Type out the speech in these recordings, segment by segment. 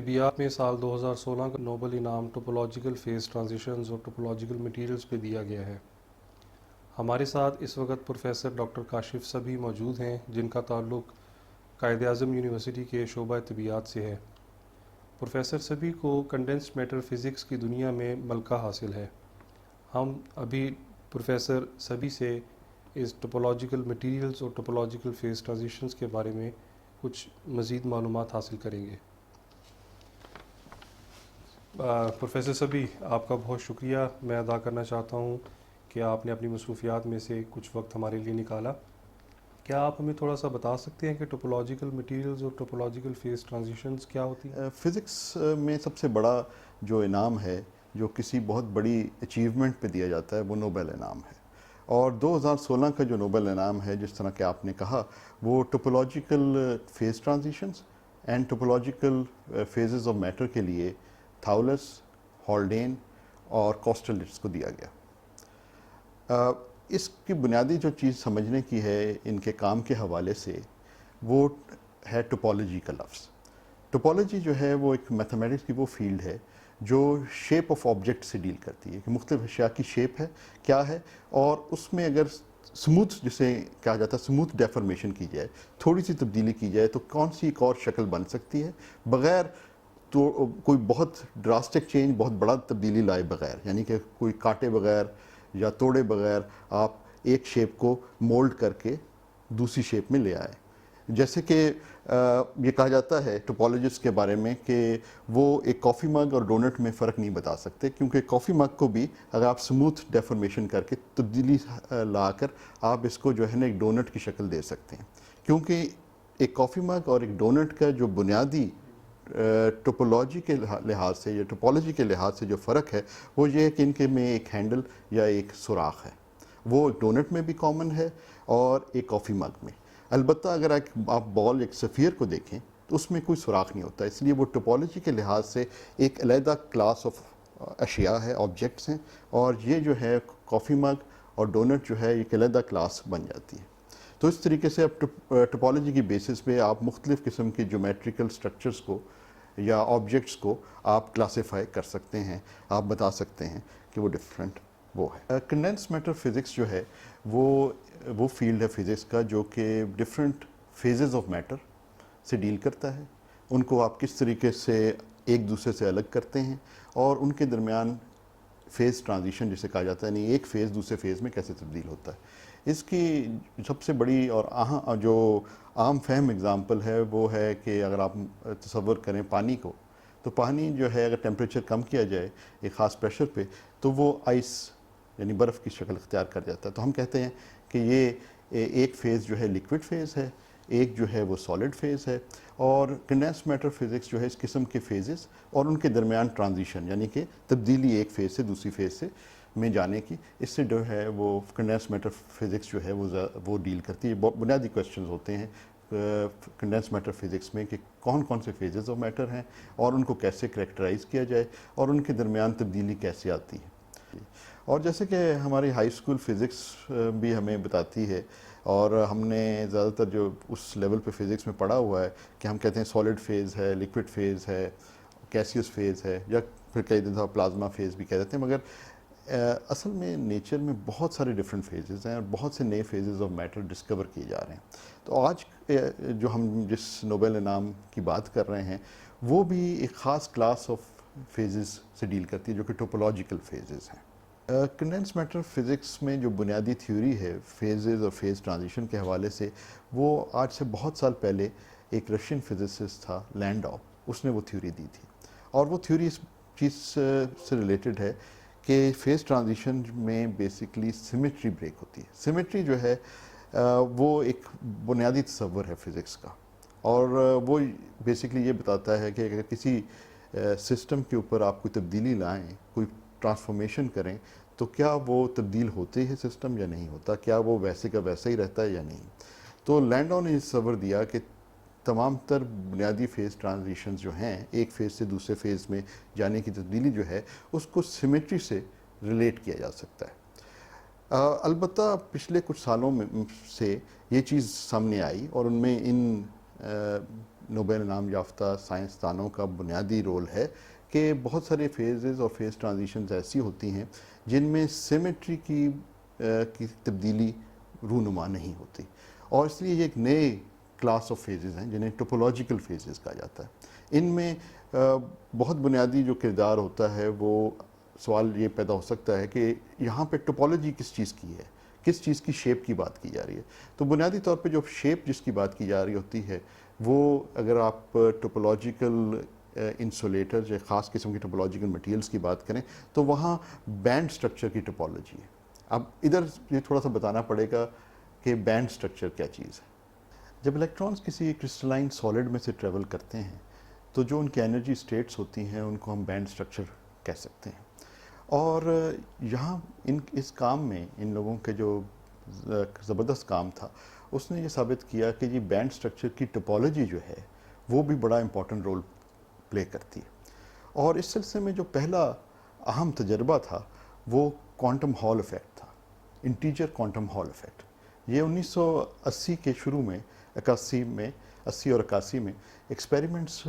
طبیعیات میں سال 2016 کا نوبل انعام ٹوپولوجیکل فیز ٹرانزیشنز اور ٹوپولوجیکل مٹیریلز پہ دیا گیا ہے۔ ہمارے ساتھ اس وقت پروفیسر ڈاکٹر کاشف صبی موجود ہیں، جن کا تعلق قائد اعظم یونیورسٹی کے شعبہ طبیعیات سے ہے۔ پروفیسر صبی کو کنڈینسڈ میٹر فزکس کی دنیا میں ملکہ حاصل ہے۔ ہم ابھی پروفیسر صبی سے اس ٹوپولوجیکل مٹیریلز اور ٹوپولوجیکل فیز ٹرانزیشنز کے بارے میں کچھ مزید معلومات حاصل کریں گے۔ پروفیسر صبی، آپ کا بہت شکریہ میں ادا کرنا چاہتا ہوں کہ آپ نے اپنی مصروفیات میں سے کچھ وقت ہمارے لیے نکالا۔ کیا آپ ہمیں تھوڑا سا بتا سکتے ہیں کہ ٹوپولوجیکل مٹیریلز اور ٹوپولوجیکل فیز ٹرانزیشنز کیا ہوتی ہیں؟ فزکس میں سب سے بڑا جو انعام ہے جو کسی بہت بڑی اچیومنٹ پہ دیا جاتا ہے وہ نوبل انعام ہے، اور 2016 کا جو نوبل انعام ہے، جس طرح کہ آپ نے کہا، وہ topological phase transitions and topological phases of matter کے لیے تھاؤلس، ہالڈین اور کوسٹلٹس کو دیا گیا۔ اس کی بنیادی جو چیز سمجھنے کی ہے ان کے کام کے حوالے سے، وہ ہے ٹوپولوجی کا لفظ۔ ٹوپولوجی جو ہے وہ ایک میتھمیٹکس کی وہ فیلڈ ہے جو شیپ آف آبجیکٹ سے ڈیل کرتی ہے کہ مختلف اشیاء کی شیپ ہے کیا ہے، اور اس میں اگر سموتھ، جسے کہا جاتا ہے سموتھ ڈیفارمیشن کی جائے، تھوڑی سی تبدیلی کی جائے، تو کون سی ایک اور شکل بن سکتی ہے بغیر تو کوئی بہت ڈراسٹک چینج، بہت بڑا تبدیلی لائے بغیر، یعنی کہ کوئی کاٹے بغیر یا توڑے بغیر آپ ایک شیپ کو مولڈ کر کے دوسری شیپ میں لے آئے۔ جیسے کہ یہ کہا جاتا ہے ٹوپولوجسٹ کے بارے میں کہ وہ ایک کافی مگ اور ڈونٹ میں فرق نہیں بتا سکتے، کیونکہ کافی مگ کو بھی اگر آپ سموتھ ڈیفارمیشن کر کے تبدیلی لا کر آپ اس کو جو ہے نا ایک ڈونٹ کی شکل دے سکتے ہیں، کیونکہ ایک کافی مگ اور ایک ڈونٹ کا جو بنیادی ٹوپولوجی کے لحاظ سے یا ٹوپولوجی کے لحاظ سے جو فرق ہے وہ یہ ہے کہ ان کے میں ایک ہینڈل یا ایک سوراخ ہے، وہ ایک ڈونٹ میں بھی کامن ہے اور ایک کافی مگ میں۔ البتہ اگر آپ بال ایک سفیر کو دیکھیں تو اس میں کوئی سوراخ نہیں ہوتا، اس لیے وہ ٹوپولوجی کے لحاظ سے ایک علیحدہ کلاس آف اشیاء ہے، آبجیکٹس ہیں، اور یہ جو ہے کافی مگ اور ڈونٹ جو ہے ایک علیحدہ کلاس بن جاتی ہے۔ تو اس طریقے سے اب ٹوپولوجی کی بیسس پہ آپ مختلف قسم کی جیومیٹریکل سٹرکچرز کو یا آبجیکٹس کو آپ کلاسیفائی کر سکتے ہیں، آپ بتا سکتے ہیں کہ وہ ڈفرینٹ وہ ہے۔ کنڈینس میٹر فزکس جو ہے وہ فیلڈ ہے فزکس کا جو کہ ڈفرینٹ فیزز آف میٹر سے ڈیل کرتا ہے، ان کو آپ کس طریقے سے ایک دوسرے سے الگ کرتے ہیں اور ان کے درمیان فیز ٹرانزیشن جسے کہا جاتا ہے، یعنی ایک فیز دوسرے فیز میں کیسے تبدیل ہوتا ہے۔ اس کی سب سے بڑی اور جو عام فہم اگزامپل ہے وہ ہے کہ اگر آپ تصور کریں پانی کو، تو پانی جو ہے اگر ٹیمپریچر کم کیا جائے ایک خاص پریشر پہ تو وہ آئس یعنی برف کی شکل اختیار کر جاتا ہے۔ تو ہم کہتے ہیں کہ یہ ایک فیز جو ہے لیکوڈ فیز ہے، ایک جو ہے وہ سالڈ فیز ہے، اور کنڈینس میٹر فزکس جو ہے اس قسم کے فیزز اور ان کے درمیان ٹرانزیشن یعنی کہ تبدیلی ایک فیز سے دوسری فیز سے میں جانے کی، اس سے جو ہے وہ کنڈینس میٹر فزکس جو ہے وہ ڈیل کرتی ہے۔ بنیادی کویسچنز ہوتے ہیں کنڈینس میٹر فزکس میں کہ کون کون سے فیزز آف میٹر ہیں اور ان کو کیسے کریکٹرائز کیا جائے اور ان کے درمیان تبدیلی کیسے آتی ہے۔ اور جیسے کہ ہماری ہائی اسکول فزکس بھی ہمیں بتاتی ہے، اور ہم نے زیادہ تر جو اس لیول پہ فزکس میں پڑھا ہوا ہے کہ ہم کہتے ہیں سالڈ فیز ہے، لیکوڈ فیز ہے، گیسیوس فیز ہے، یا پھر کئی دفعہ پلازما فیز بھی کہہ دیتے ہیں، مگر اصل میں نیچر میں بہت سارے ڈفرینٹ فیزز ہیں اور بہت سے نئے فیزز آف میٹر ڈسکور کیے جا رہے ہیں۔ تو آج جو ہم جس نوبل انعام کی بات کر رہے ہیں وہ بھی ایک خاص کلاس آف فیزز سے ڈیل کرتی ہے جو کہ ٹوپولوجیکل فیزز ہیں۔ کنڈینس میٹر فزکس میں جو بنیادی تھیوری ہے فیزز اور فیز ٹرانزیشن کے حوالے سے، وہ آج سے بہت سال پہلے ایک رشین فزسسٹ تھا لینڈاؤ، اس نے وہ تھیوری دی تھی، اور وہ تھیوری اس چیز سے ریلیٹڈ ہے کہ فیز ٹرانزیشن میں بیسکلی سیمیٹری بریک ہوتی ہے۔ سیمیٹری جو ہے وہ ایک بنیادی تصور ہے فزکس کا، اور وہ بیسکلی یہ بتاتا ہے کہ اگر کسی سسٹم کے اوپر آپ کوئی تبدیلی لائیں، کوئی ٹرانسفارمیشن کریں، تو کیا وہ تبدیل ہوتے ہے سسٹم یا نہیں ہوتا، کیا وہ ویسے کا ویسا ہی رہتا ہے یا نہیں۔ تو لینڈاؤ نے تصور دیا کہ تمام تر بنیادی فیز ٹرانزیشنز جو ہیں، ایک فیز سے دوسرے فیز میں جانے کی تبدیلی جو ہے اس کو سیمیٹری سے ریلیٹ کیا جا سکتا ہے۔ البتہ پچھلے کچھ سالوں میں سے یہ چیز سامنے آئی اور ان میں ان نوبل انعام یافتہ سائنسدانوں کا بنیادی رول ہے کہ بہت سارے فیزز اور فیز ٹرانزیشنز ایسی ہوتی ہیں جن میں سیمیٹری کی تبدیلی رونما نہیں ہوتی، اور اس لیے یہ ایک نئے کلاس آف فیزز ہیں جنہیں ٹوپولوجیکل فیزز کہا جاتا ہے۔ ان میں بہت بنیادی جو کردار ہوتا ہے وہ سوال یہ پیدا ہو سکتا ہے کہ یہاں پہ ٹوپولوجی کس چیز کی ہے، کس چیز کی شیپ کی بات کی جا رہی ہے۔ تو بنیادی طور پہ جو شیپ جس کی بات کی جا رہی ہوتی ہے وہ اگر آپ ٹوپولوجیکل انسولیٹر یا خاص قسم کی ٹوپولوجیکل مٹیریلز کی بات کریں تو وہاں بینڈ سٹرکچر کی ٹوپولوجی ہے۔ اب ادھر یہ تھوڑا سا بتانا پڑے گا کہ بینڈ سٹرکچر کیا چیز ہے۔ جب الیکٹرانز کسی کرسٹلائن سالڈ میں سے ٹریول کرتے ہیں تو جو ان کی انرجی سٹیٹس ہوتی ہیں ان کو ہم بینڈ سٹرکچر کہہ سکتے ہیں، اور یہاں اس کام میں ان لوگوں کے جو زبردست کام تھا اس نے یہ ثابت کیا کہ یہ بینڈ سٹرکچر کی ٹوپولوجی جو ہے وہ بھی بڑا امپورٹنٹ رول پلے کرتی ہے۔ اور اس سلسلے میں جو پہلا اہم تجربہ تھا وہ کوانٹم ہال ایفیکٹ تھا، انٹیجر کوانٹم ہال ایفیکٹ۔ یہ 1980 کے شروع میں 80 اور 81 میں ایکسپیریمنٹس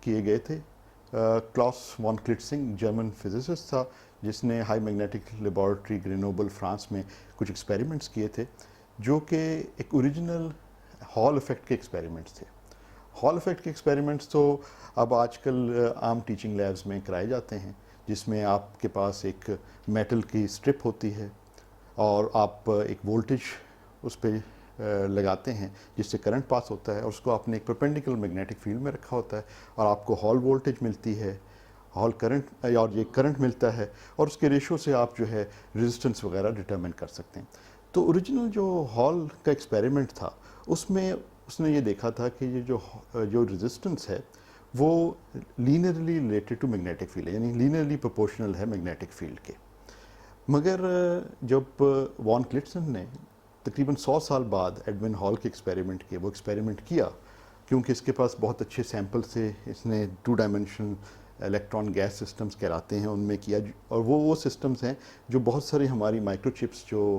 کیے گئے تھے۔ کلاس وان کلٹسنگ جرمن فزسسٹ تھا جس نے high magnetic laboratory Grenoble France میں کچھ ایکسپیریمنٹس کیے تھے جو کہ ایک اوریجنل ہال ایفیکٹ کے ایکسپیریمنٹس تھے۔ ہال ایفیکٹ کے ایکسپیریمنٹس تو اب آج کل عام ٹیچنگ لیبز میں کرائے جاتے ہیں، جس میں آپ کے پاس ایک میٹل کی اسٹرپ ہوتی ہے اور آپ ایک وولٹیج اس پہ لگاتے ہیں جس سے کرنٹ پاس ہوتا ہے، اور اس کو آپ نے ایک پرپینڈیکل میگنیٹک فیلڈ میں رکھا ہوتا ہے اور آپ کو ہال وولٹیج ملتی ہے، ہال کرنٹ اور یہ کرنٹ ملتا ہے، اور اس کے ریشو سے آپ جو ہے ریزسٹنس وغیرہ ڈٹرمن کر سکتے ہیں۔ تو اوریجنل جو ہال کا ایکسپیریمنٹ تھا اس میں اس نے یہ دیکھا تھا کہ یہ جو ریزسٹنس ہے وہ linearly related to magnetic field ہے، یعنی لینئرلی پروپورشنل ہے میگنیٹک فیلڈ کے۔ مگر جب وان کلٹسن نے تقریباً 100 سال بعد ایڈوین ہال کے ایکسپیریمنٹ کیے، وہ ایکسپیریمنٹ کیا کیونکہ اس کے پاس بہت اچھے سیمپل تھے، اس نے 2 ڈائمینشنل الیکٹران گیس سسٹمز کہلاتے ہیں ان میں کیا، اور وہ سسٹمز ہیں جو بہت ساری ہماری مائکرو چپس جو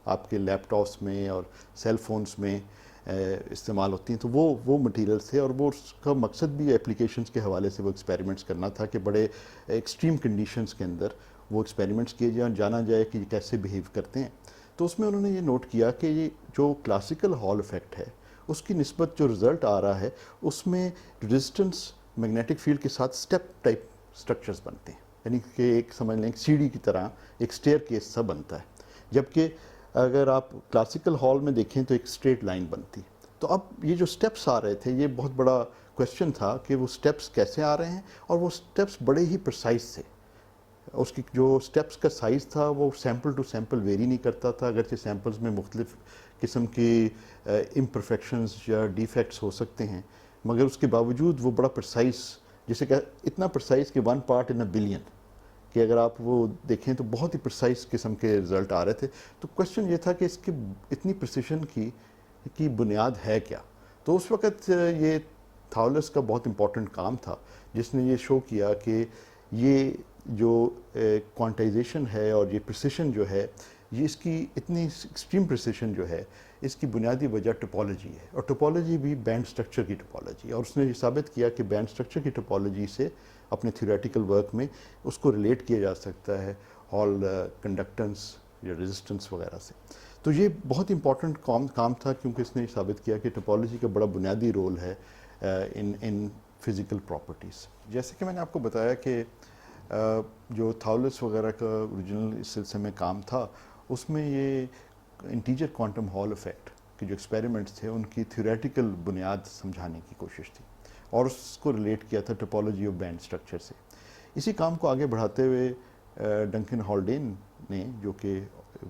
آپ کے لیپ ٹاپس میں اور سیل فونز میں استعمال ہوتی ہیں، تو وہ مٹیریلز تھے، اور وہ اس کا مقصد بھی اپلیکیشنز کے حوالے سے وہ ایکسپیریمنٹس کرنا تھا کہ بڑے ایکسٹریم کنڈیشنز کے اندر وہ ایکسپیریمنٹس کیے جائیں اور جانا جائے کہ یہ کیسے بیہیو کرتے ہیں۔ تو اس میں انہوں نے یہ نوٹ کیا کہ یہ جو کلاسیکل ہال ایفیکٹ ہے اس کی نسبت جو رزلٹ آ رہا ہے اس میں ریزسٹنس میگنیٹک فیلڈ کے ساتھ سٹیپ ٹائپ سٹرکچرز بنتے ہیں، یعنی کہ ایک سمجھ لیں سیڑھی کی طرح ایک سٹیئر کیس سا بنتا ہے، جبکہ اگر آپ کلاسیکل ہال میں دیکھیں تو ایک اسٹریٹ لائن بنتی۔ تو اب یہ جو سٹیپس آ رہے تھے یہ بہت بڑا کویشچن تھا کہ وہ سٹیپس کیسے آ رہے ہیں، اور وہ سٹیپس بڑے ہی پرسائز تھے۔ اس کی جو سٹیپس کا سائز تھا وہ سیمپل ٹو سیمپل ویری نہیں کرتا تھا، اگرچہ سیمپلز میں مختلف قسم کی امپرفیکشنز یا ڈیفیکٹس ہو سکتے ہیں، مگر اس کے باوجود وہ بڑا پرسائز، جسے کہ اتنا پرسائز کہ 1 پارٹ ان اے بلین، کہ اگر آپ وہ دیکھیں تو بہت ہی پرسائز قسم کے رزلٹ آ رہے تھے۔ تو کویشچن یہ تھا کہ اس کی اتنی پریسیشن کی بنیاد ہے کیا؟ تو اس وقت یہ تھاولس کا بہت امپورٹنٹ کام تھا جس نے یہ شو کیا کہ یہ جو کوانٹائزیشن ہے اور یہ پریسیشن جو ہے، یہ اس کی اتنی ایکسٹریم پریسیشن جو ہے اس کی بنیادی وجہ ٹوپولوجی ہے، اور ٹوپولوجی بھی بینڈ سٹرکچر کی ٹوپولوجی، اور اس نے یہ ثابت کیا کہ بینڈ سٹرکچر کی ٹوپولوجی سے اپنے تھیوریٹیکل ورک میں اس کو ریلیٹ کیا جا سکتا ہے ہال کنڈکٹنس یا ریزسٹنس وغیرہ سے۔ تو یہ بہت امپورٹنٹ کام تھا کیونکہ اس نے یہ ثابت کیا کہ ٹوپولوجی کا بڑا بنیادی رول ہے ان فزیکل پراپرٹیز۔ جیسے کہ میں نے آپ کو بتایا کہ جو تھاولس وغیرہ کا اوریجنل اس سلسلے میں کام تھا اس میں یہ انٹیجر کوانٹم ہال ایفیکٹ کے جو ایکسپیریمنٹس تھے ان کی تھیوریٹیکل بنیاد سمجھانے کی کوشش تھی، اور اس کو ریلیٹ کیا تھا ٹوپولوجی آف بینڈ سٹرکچر سے۔ اسی کام کو آگے بڑھاتے ہوئے ڈنکن ہالڈین نے، جو کہ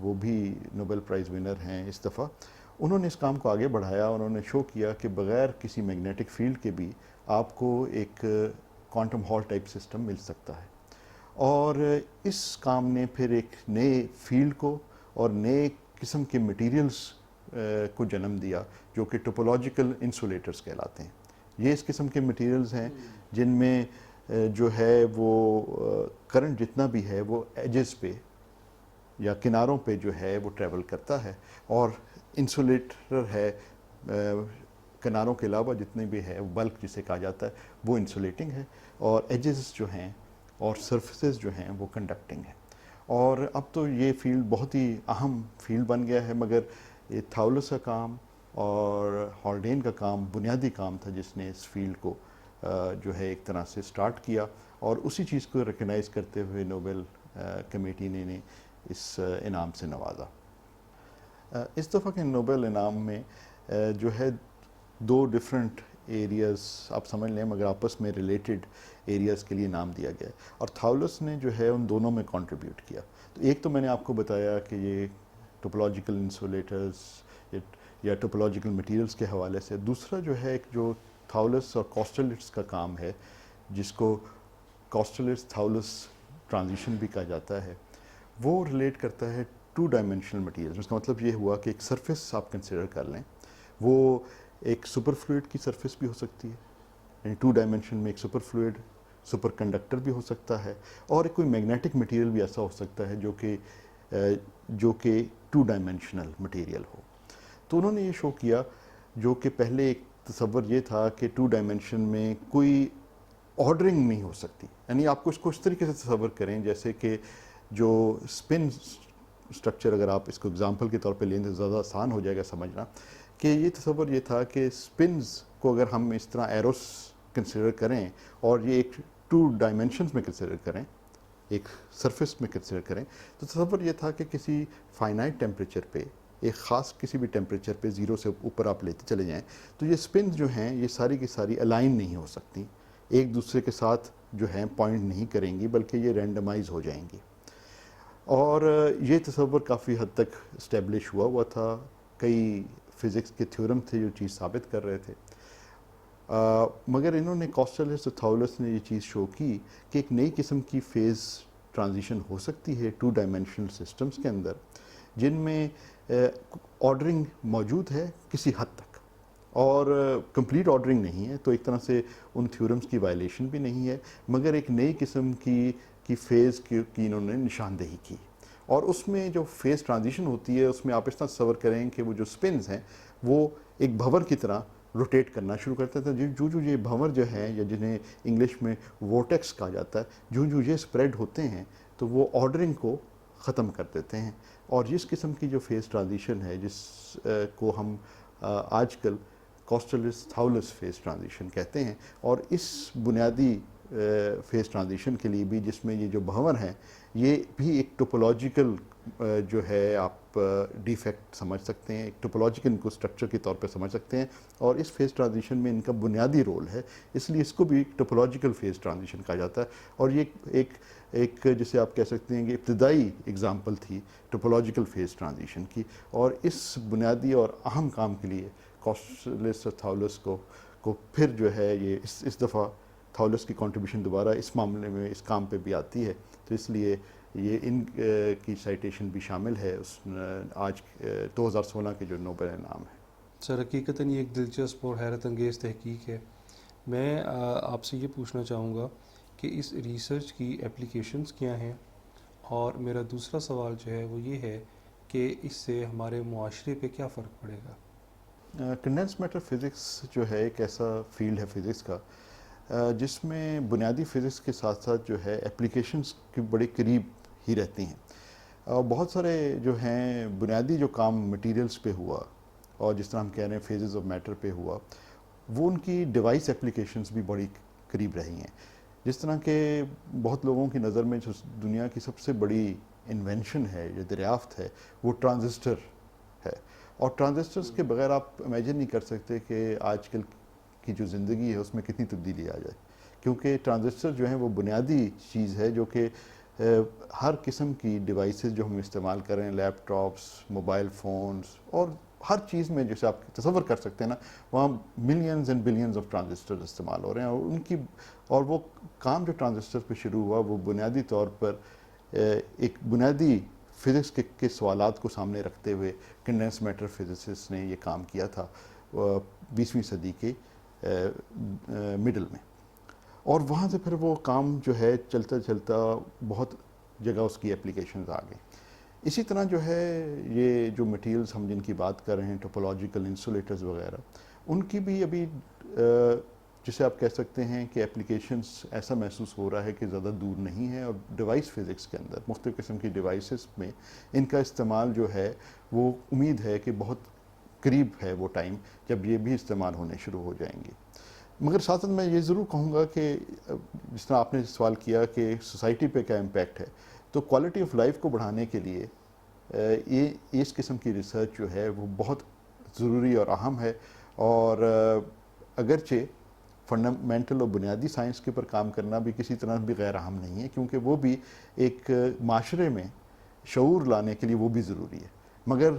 وہ بھی نوبل پرائز ونر ہیں اس دفعہ، انہوں نے اس کام کو آگے بڑھایا، انہوں نے شو کیا کہ بغیر کسی میگنیٹک فیلڈ کے بھی آپ کو ایک کوانٹم ہال ٹائپ سسٹم مل سکتا ہے، اور اس کام نے پھر ایک نئے فیلڈ کو اور نئے قسم کے مٹیریلز کو جنم دیا جو کہ ٹوپولوجیکل انسولیٹرز کہلاتے ہیں۔ یہ اس قسم کے مٹیریلز ہیں جن میں جو ہے وہ کرنٹ جتنا بھی ہے وہ ایجز پہ یا کناروں پہ جو ہے وہ ٹریول کرتا ہے، اور انسولیٹر ہے کناروں کے علاوہ جتنے بھی ہے بلک جسے کہا جاتا ہے وہ انسولیٹنگ ہے، اور ایجز جو ہیں اور سرفیسز جو ہیں وہ کنڈکٹنگ ہیں. اور اب تو یہ فیلڈ بہت ہی اہم فیلڈ بن گیا ہے، مگر یہ تھاولس کا کام اور ہالڈین کا کام بنیادی کام تھا جس نے اس فیلڈ کو جو ہے ایک طرح سے سٹارٹ کیا، اور اسی چیز کو ریکگنائز کرتے ہوئے نوبل کمیٹی نے اس انعام سے نوازا. اس دفعہ کے نوبل انعام میں جو ہے دو ڈفرینٹ ایریاز آپ سمجھ لیں مگر آپس میں ریلیٹڈ ایریاز کے لیے نام دیا گیا ہے، اور تھاولس نے جو ہے ان دونوں میں کنٹریبیوٹ کیا. تو ایک تو میں نے آپ کو بتایا کہ یہ ٹوپولوجیکل انسولیٹرز یا ٹوپولوجیکل مٹیریلز کے حوالے سے، دوسرا جو ہے ایک جو تھاولس اور کوسٹلٹس کا کام ہے جس کو کوسٹلٹس تھاولس ٹرانزیشن بھی کہا جاتا ہے، وہ ریلیٹ کرتا ہے ٹو ڈائمینشنل مٹیریل. اس کا مطلب یہ ہوا کہ ایک سرفیس آپ کنسیڈر کر لیں، وہ ایک سپر فلوئڈ کی سرفیس بھی ہو سکتی ہے، یعنی ٹو ڈائمینشن میں ایک سپر فلوئڈ سپر کنڈکٹر بھی ہو سکتا ہے، اور ایک کوئی میگنیٹک مٹیریل بھی ایسا ہو سکتا ہے جو کہ ٹو ڈائمینشنل مٹیریل ہو. تو انہوں نے یہ شو کیا، جو کہ پہلے ایک تصور یہ تھا کہ ٹو ڈائمینشن میں کوئی آرڈرنگ نہیں ہو سکتی. یعنی آپ کو اس کو اس طریقے سے تصور کریں جیسے کہ جو اسپن اسٹرکچر، اگر آپ اس کو اگزامپل کے طور پہ لیں تو زیادہ آسان ہو جائے گا سمجھنا، کہ یہ تصور یہ تھا کہ اسپنز کو اگر ہم اس طرح ایروس کنسیڈر کریں اور یہ ایک ٹو ڈائمینشنز میں کنسیڈر کریں، ایک سرفیس میں کنسیڈر کریں، تو تصور یہ تھا کہ کسی فائنائٹ ٹیمپریچر پہ، ایک خاص کسی بھی ٹیمپریچر پہ 0 سے اوپر آپ لیتے چلے جائیں تو یہ اسپنز جو ہیں یہ ساری کی ساری الائن نہیں ہو سکتی، ایک دوسرے کے ساتھ جو ہیں پوائنٹ نہیں کریں گی، بلکہ یہ رینڈمائز ہو جائیں گی. اور یہ تصور کافی حد تک اسٹیبلش ہوا تھا، کئی فزکس کے تھیورم تھے جو چیز ثابت کر رہے تھے. مگر انہوں نے کوسٹلٹس اور تھاولس نے یہ چیز شو کی کہ ایک نئی قسم کی فیز ٹرانزیشن ہو سکتی ہے ٹو ڈائمینشنل سسٹمز کے اندر، جن میں آرڈرنگ موجود ہے کسی حد تک، اور کمپلیٹ آرڈرنگ نہیں ہے، تو ایک طرح سے ان تھیورمز کی وائلیشن بھی نہیں ہے، مگر ایک نئی قسم کی فیز کی انہوں نے نشاندہی کی. اور اس میں جو فیز ٹرانزیشن ہوتی ہے اس میں آپ اس طرح تصور کریں کہ وہ جو اسپنز ہیں وہ ایک بھنور کی طرح روٹیٹ کرنا شروع کرتے تھے. جو یہ بھنور جو ہیں، یا جنہیں انگلش میں وورٹیکس کہا جاتا ہے، جو یہ اسپریڈ ہوتے ہیں تو وہ آرڈرنگ کو ختم کر دیتے ہیں. اور جس قسم کی جو فیز ٹرانزیشن ہے جس کو ہم آج کل کوسٹلٹس تھاولس فیز ٹرانزیشن کہتے ہیں، اور اس بنیادی فیز ٹرانزیشن کے لیے بھی جس میں یہ جو بھنور ہیں یہ بھی ایک ٹوپولوجیکل جو ہے آپ ڈیفیکٹ سمجھ سکتے ہیں، ایک ٹوپولوجیکل ان کو اسٹرکچر کے طور پہ سمجھ سکتے ہیں، اور اس فیز ٹرانزیشن میں ان کا بنیادی رول ہے، اس لیے اس کو بھی ٹوپولوجیکل فیز ٹرانزیشن کہا جاتا ہے. اور یہ ایک جسے آپ کہہ سکتے ہیں کہ ابتدائی اگزامپل تھی ٹوپولوجیکل فیز ٹرانزیشن کی. اور اس بنیادی اور اہم کام کے لیے کوسٹلٹس اور تھاولس کو پھر جو ہے یہ اس دفعہ تھاولس کی کنٹریبیوشن دوبارہ اس معاملے میں اس کام پہ بھی آتی ہے، تو اس لیے یہ ان کی سائٹیشن بھی شامل ہے اس آج 2016 کے جو نوبل انعام ہے. سر حقیقتاً یہ ایک دلچسپ اور حیرت انگیز تحقیق ہے. میں آپ سے یہ پوچھنا چاہوں گا کہ اس ریسرچ کی اپلیکیشنز کیا ہیں، اور میرا دوسرا سوال جو ہے وہ یہ ہے کہ اس سے ہمارے معاشرے پہ کیا فرق پڑے گا. کنڈینس میٹر فزکس جو ہے ایک ایسا فیلڈ ہے فزکس کا جس میں بنیادی فزکس کے ساتھ ساتھ جو ہے اپلیکیشنز کی بڑے قریب ہی رہتی ہیں. بہت سارے جو ہیں بنیادی جو کام مٹیریلز پہ ہوا، اور جس طرح ہم کہہ رہے ہیں فیزز آف میٹر پہ ہوا، وہ ان کی ڈیوائس اپلیکیشنز بھی بڑی قریب رہی ہیں. جس طرح کہ بہت لوگوں کی نظر میں جو دنیا کی سب سے بڑی انوینشن ہے، جو دریافت ہے، وہ ٹرانزسٹر ہے. اور ٹرانزسٹرز کے بغیر آپ امیجن نہیں کر سکتے کہ آج کل کی جو زندگی ہے اس میں کتنی تبدیلی آ جائے، کیونکہ ٹرانزسٹر جو ہیں وہ بنیادی چیز ہے جو کہ ہر قسم کی ڈیوائسز جو ہم استعمال کر رہے ہیں، لیپ ٹاپس، موبائل فونز، اور ہر چیز میں جیسے آپ تصور کر سکتے ہیں نا، وہاں millions and billions of transistor استعمال ہو رہے ہیں. اور وہ کام جو ٹرانزسٹر پہ شروع ہوا وہ بنیادی طور پر ایک بنیادی فزکس کے سوالات کو سامنے رکھتے ہوئے کنڈینس میٹر فزسسٹ نے یہ کام کیا تھا 20ویں صدی کے مڈل میں. اور وہاں سے پھر وہ کام جو ہے چلتا چلتا بہت جگہ اس کی اپلیکیشنز آ گئی. اسی طرح جو ہے یہ جو مٹیریلز ہم جن کی بات کر رہے ہیں ٹوپولوجیکل انسولیٹرز وغیرہ، ان کی بھی ابھی جسے آپ کہہ سکتے ہیں کہ اپلیکیشنز ایسا محسوس ہو رہا ہے کہ زیادہ دور نہیں ہے، اور ڈیوائس فزکس کے اندر مختلف قسم کی ڈیوائسز میں ان کا استعمال جو ہے وہ امید ہے کہ بہت قریب ہے وہ ٹائم جب یہ بھی استعمال ہونے شروع ہو جائیں گے۔ مگر ساتھ ساتھ میں یہ ضرور کہوں گا کہ جس طرح آپ نے سوال کیا کہ سوسائٹی پہ کیا امپیکٹ ہے، تو کوالٹی آف لائف کو بڑھانے کے لیے یہ اس قسم کی ریسرچ جو ہے وہ بہت ضروری اور اہم ہے، اور اگرچہ فنڈامنٹل اور بنیادی سائنس کے اوپر کام کرنا بھی کسی طرح بھی غیر اہم نہیں ہے، کیونکہ وہ بھی ایک معاشرے میں شعور لانے کے لیے وہ بھی ضروری ہے۔ مگر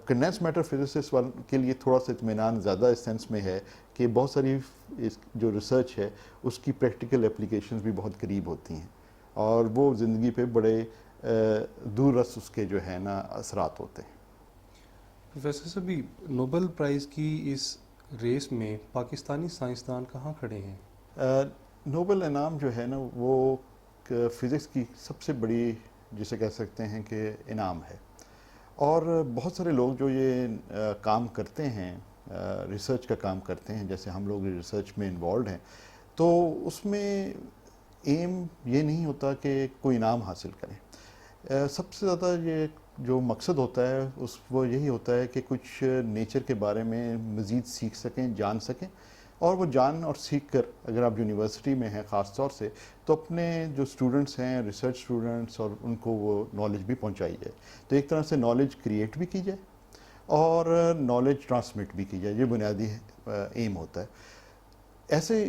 کنڈینس میٹر فزسس کے لیے تھوڑا سا اطمینان زیادہ اس سینس میں ہے کہ بہت ساری جو ریسرچ ہے اس کی پریکٹیکل اپلیکیشنز بھی بہت قریب ہوتی ہیں، اور وہ زندگی پہ بڑے دور رس اس کے جو ہے نا اثرات ہوتے ہیں۔ پروفیسر صبی، نوبل پرائز کی اس ریس میں پاکستانی سائنسدان کہاں کھڑے ہیں؟ نوبل انعام جو ہے نا وہ فزکس کی سب سے بڑی جسے کہہ سکتے ہیں کہ انعام ہے، اور بہت سارے لوگ جو یہ کام کرتے ہیں، ریسرچ کا کام کرتے ہیں، جیسے ہم لوگ ریسرچ میں انوالوڈ ہیں، تو اس میں ایم یہ نہیں ہوتا کہ کوئی انعام حاصل کریں۔ سب سے زیادہ یہ جو مقصد ہوتا ہے وہ یہی ہوتا ہے کہ کچھ نیچر کے بارے میں مزید سیکھ سکیں، جان سکیں، اور وہ جان اور سیکھ کر اگر آپ یونیورسٹی میں ہیں خاص طور سے تو اپنے جو اسٹوڈنٹس ہیں، ریسرچ اسٹوڈنٹس، اور ان کو وہ نالج بھی پہنچائی جائے، تو ایک طرح سے نالج کریٹ بھی کی جائے اور نالج ٹرانسمٹ بھی کی جائے، یہ بنیادی ایم ہوتا ہے۔ ایسے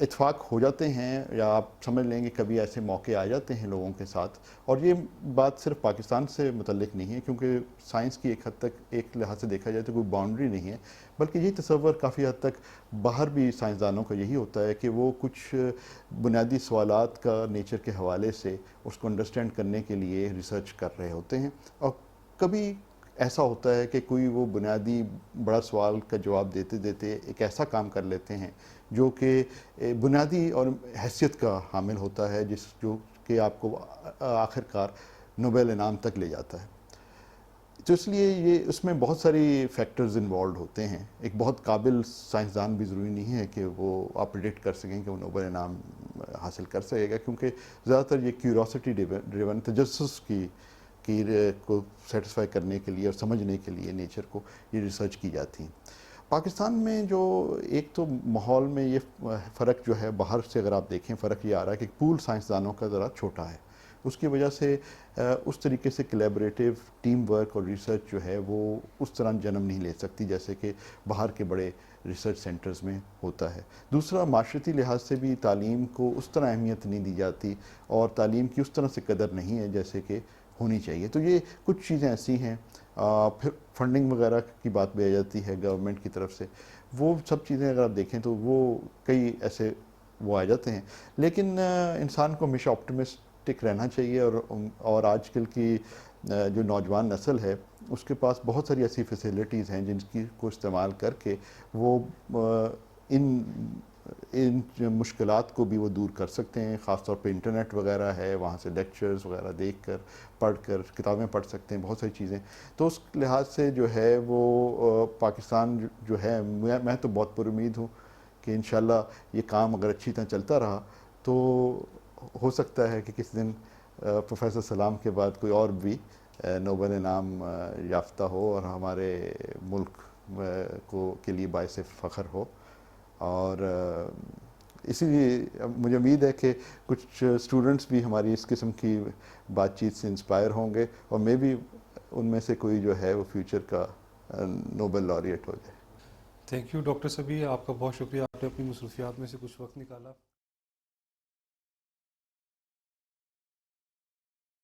اتفاق ہو جاتے ہیں، یا آپ سمجھ لیں گے کبھی ایسے موقع آ جاتے ہیں لوگوں کے ساتھ، اور یہ بات صرف پاکستان سے متعلق نہیں ہے، کیونکہ سائنس کی ایک حد تک ایک لحاظ سے دیکھا جائے تو کوئی باؤنڈری نہیں ہے، بلکہ یہ تصور کافی حد تک باہر بھی سائنسدانوں کا یہی ہوتا ہے کہ وہ کچھ بنیادی سوالات کا نیچر کے حوالے سے اس کو انڈرسٹینڈ کرنے کے لیے ریسرچ کر رہے ہوتے ہیں، اور کبھی ایسا ہوتا ہے کہ کوئی وہ بنیادی بڑا سوال کا جواب دیتے دیتے ایک ایسا کام کر لیتے ہیں جو کہ بنیادی اور حیثیت کا حامل ہوتا ہے، جو کہ آپ کو آخر کار نوبل انعام تک لے جاتا ہے۔ تو اس لیے یہ اس میں بہت ساری فیکٹرز انوالوڈ ہوتے ہیں۔ ایک بہت قابل سائنسدان بھی ضروری نہیں ہے کہ وہ آپ پریڈکٹ کر سکیں کہ وہ نوبل انعام حاصل کر سکے گا، کیونکہ زیادہ تر یہ کیوریوسٹی ڈریون تجسس کی کو سیٹسفائی کرنے کے لیے اور سمجھنے کے لیے نیچر کو یہ ریسرچ کی جاتی ہیں۔ پاکستان میں جو ایک تو ماحول میں یہ فرق جو ہے باہر سے اگر آپ دیکھیں، فرق یہ آ رہا ہے کہ پول سائنسدانوں کا ذرا چھوٹا ہے، اس کی وجہ سے اس طریقے سے کلیبریٹیو ٹیم ورک اور ریسرچ جو ہے وہ اس طرح جنم نہیں لے سکتی جیسے کہ باہر کے بڑے ریسرچ سینٹرز میں ہوتا ہے۔ دوسرا، معاشرتی لحاظ سے بھی تعلیم کو اس طرح اہمیت نہیں دی جاتی، اور تعلیم کی اس طرح سے قدر نہیں ہے جیسے کہ ہونی چاہیے۔ تو یہ کچھ چیزیں ایسی ہیں۔ پھر فنڈنگ وغیرہ کی بات بھی آ جاتی ہے گورنمنٹ کی طرف سے، وہ سب چیزیں اگر آپ دیکھیں تو وہ کئی ایسے وہ آ جاتے ہیں، لیکن انسان کو ہمیشہ آپٹمسٹک رہنا چاہیے، اور آج کل کی جو نوجوان نسل ہے اس کے پاس بہت ساری ایسی فیسیلٹیز ہیں جن کی کو استعمال کر کے وہ ان مشکلات کو بھی وہ دور کر سکتے ہیں۔ خاص طور پہ انٹرنیٹ وغیرہ ہے، وہاں سے لیکچرز وغیرہ دیکھ کر، پڑھ کر، کتابیں پڑھ سکتے ہیں، بہت ساری چیزیں۔ تو اس لحاظ سے جو ہے وہ پاکستان جو ہے، میں تو بہت پر امید ہوں کہ انشاءاللہ یہ کام اگر اچھی طرح چلتا رہا تو ہو سکتا ہے کہ کسی دن پروفیسر سلام کے بعد کوئی اور بھی نوبل انعام یافتہ ہو اور ہمارے ملک کے لیے باعث فخر ہو۔ اور اسی لیے مجھے امید ہے کہ کچھ اسٹوڈنٹس بھی ہماری اس قسم کی بات چیت سے انسپائر ہوں گے، اور میں بھی ان میں سے کوئی جو ہے وہ فیوچر کا نوبل لاریٹ ہو جائے۔ تھینک یو ڈاکٹر صبی، آپ کا بہت شکریہ، آپ نے اپنی مصروفیات میں سے کچھ وقت نکالا۔